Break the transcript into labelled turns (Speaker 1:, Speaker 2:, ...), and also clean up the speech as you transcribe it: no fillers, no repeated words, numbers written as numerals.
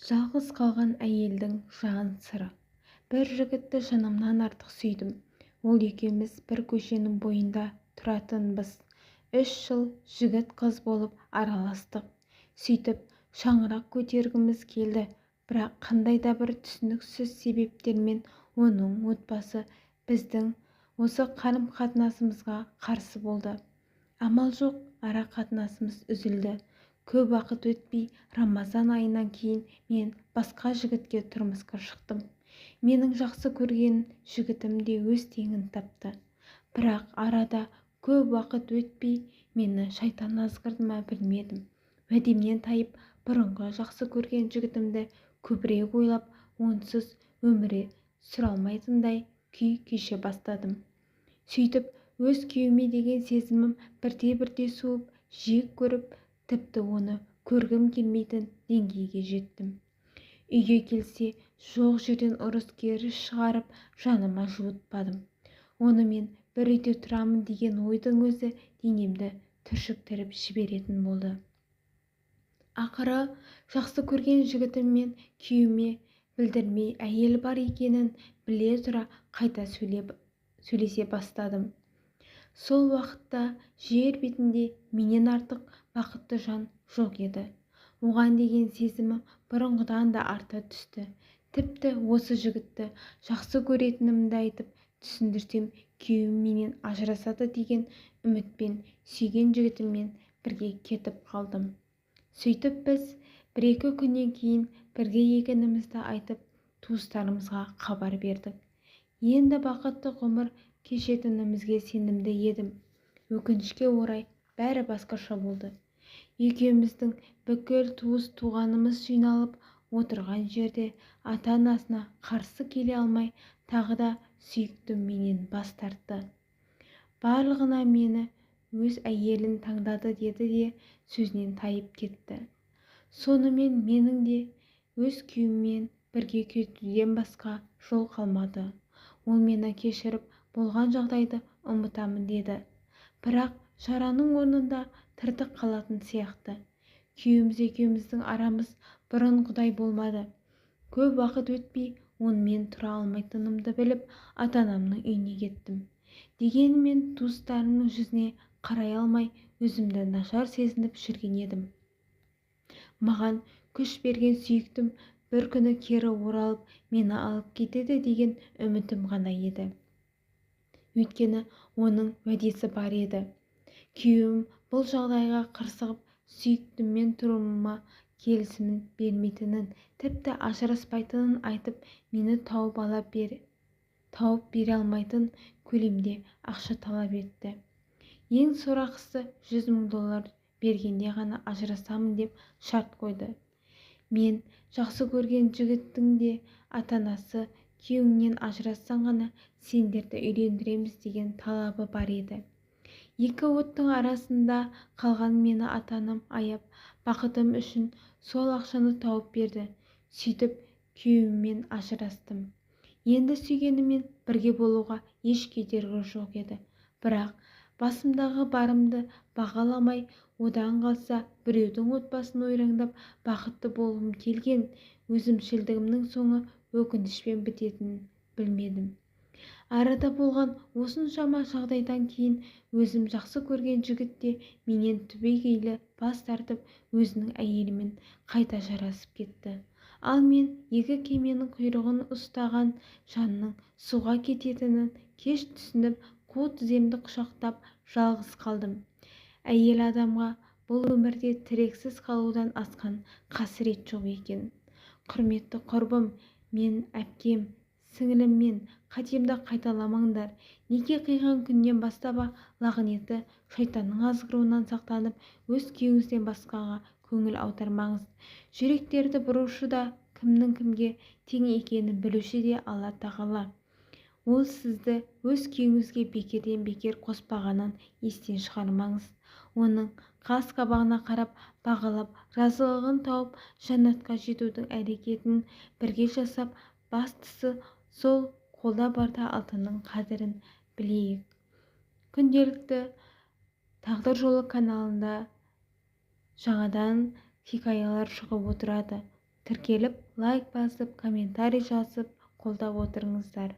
Speaker 1: Жалғыз қалған әйелдің жан сыры. Бір жігітті жанымнан артық сүйдім. Ол екеуміз бір көшенің бойында тұратынбыз. 3 жыл жігіт қыз болып араластық. Сөйтіп шаңырақ көтергіміз келді. Бірақ қандай да бір түсініксіз себептермен оның отбасы біздің осы қарым-қатынасымызға қарсы болды. Амал жоқ, ара қатынасымыз үзілді. Көп уақыт өтпей Рамазан айынан кейін мен басқа жігітке тұрмысқа шықтым. Менің жақсы көрген жігітім де өз теңін тапты. Бірақ арада көп уақыт өтпей мені шайтан азғырды ма білмедім. Уәдемнен тайып, бұрынғы жақсы көрген жігітімді көбірек ойлап, онсыз өмірі сүре алмайтындай күй кеше бастадым. Сөйтіп, өз күйеуіме деген сезімім бірте-бірте суып, жек көріп, тіпті оны көргім келмейтін деңгейге жеттім. Үйге келсе, жоқ жерден ұрыс-керіс шығарып, жаныма жуытпадым. Оны мен бір үйде тұрамын деген ойдың өзі денемді түршіктіріп жіберетін болды. Ақыры жақсы көрген жігітіммен күйеуіме білдірмей әйел бар екенін біле тұра қайта сөйлесе бастадым. Сол уақытта жер бетінде менен артық бақытты жан жоқ еді. Оған деген сезімі бұрынғыдан да арта түсті. Тіпті осы жігітті жақсы көретінімді айтып түсіндірсем, күйеуім менен ажырасады деген үмітпен сүйген жігітіммен бірге кетіп қалдым. Сөйтіп біз 1-2 күннен кейін бірге екенімізді айтып, туыстарымызға хабар бердік. Енді бақытты ғұмыр кешетінімізге сенімді едім. Өкінішке орай бәрі басқаша болды. Екеуміздің бүкіл туыс-туғанымыз жиналып отырған жерде ата-анасына қарсы келе алмай, тағы да сүйіктім менен бас тартты. Барлығына мені өз әйелін таңдады деді де сөзінен тайып кетті. Сонымен менің де өз күйеуіммен бірге кетуден басқа жол қалмады. Ол мені кешіріп, болған жағдайды ұмытамын деді. Бірақ жараның орнында тыртық қалатын сияқты. Күйеуіміз екеуміздің арамыз бұрынғыдай болмады. Көп уақыт өтпей онымен тұра алмайтынымды біліп, ата-анамның үйіне кеттім. Дегенмен туыстарымның жүзіне қарай алмай, өзімді нашар сезініп жүрген едім. Маған күш берген сүйіктім бір күні кері оралып, мені алып кетеді деген үмітім ғана еді. Өйткені оның уәдесі бар еді. Күйеуім бұл жағдайға қырсығып, сүйіктіммен тұруыма келісімін бермейтінін, тіпті ажыраспайтынын айтып, мені тауып бере алмайтын көлемде ақша талап етті. Ең сорақысы $100,000 бергенде ғана ажырасамын деп шарт қойды. Мен жақсы көрген жігіттің де ата-анасы күйеуіңнен ажырассаң ғана сендерді үйлендіреміз деген талабы бар еді. Екі оттың арасында қалған мені ата-анам аяп, бақытым үшін сол ақшаны тауып берді. Сөйтіп күйеуіммен ажырастым. Енді сүйгенімен бірге болуға еш кедергі жоқ еді. Бірақ басымдағы барымды бағаламай, одан қалса біреудің отбасын ойрандап бақытты болғым келген өзімшілдігімнің соңы өкінішпен бітетінін білмедім. Арада болған осыншама жағдайдан кейін өзім жақсы көрген жігіт те менен түбегейлі бас тартып, өзінің әйелімен қайта жарасып кетті. Ал мен екі кеменің құйрығын ұстаған жанның суға кететінін кеш түсініп, қу тіземді құшақтап жалғыз қалдым. Әйел адамға бұл өмірде тірексіз қалудан асқан қасірет жоқ екен. Құрметті құрбым, мен әпкем, сіңіліммен қатемді қайталамаңдар. Неке қиған күннен бастап лағнеті шайтанның азғыруынан сақтанып, өз күйеуіңізден басқаға көңіл аудармаңыз. Жүректерді бұрушы да, кімнің кімге тең екенін білуші де Алла тағала. Ол сізді өз күйеуіңізге бекерден бекер қоспағанын естен шығармаңыз. Оның қас-қабағына қарап, бағалап, разылығын тауып, жәннатқа жетудің әрекетін бірге жасап, бастысы сол қолда барда алтынның қадірін білейік. Күнделікті Тағдыр жолы каналында жаңадан хикаялар шығып отырады. тіркеліп лайк басып комментарий жазып қолдап отырыңыздар.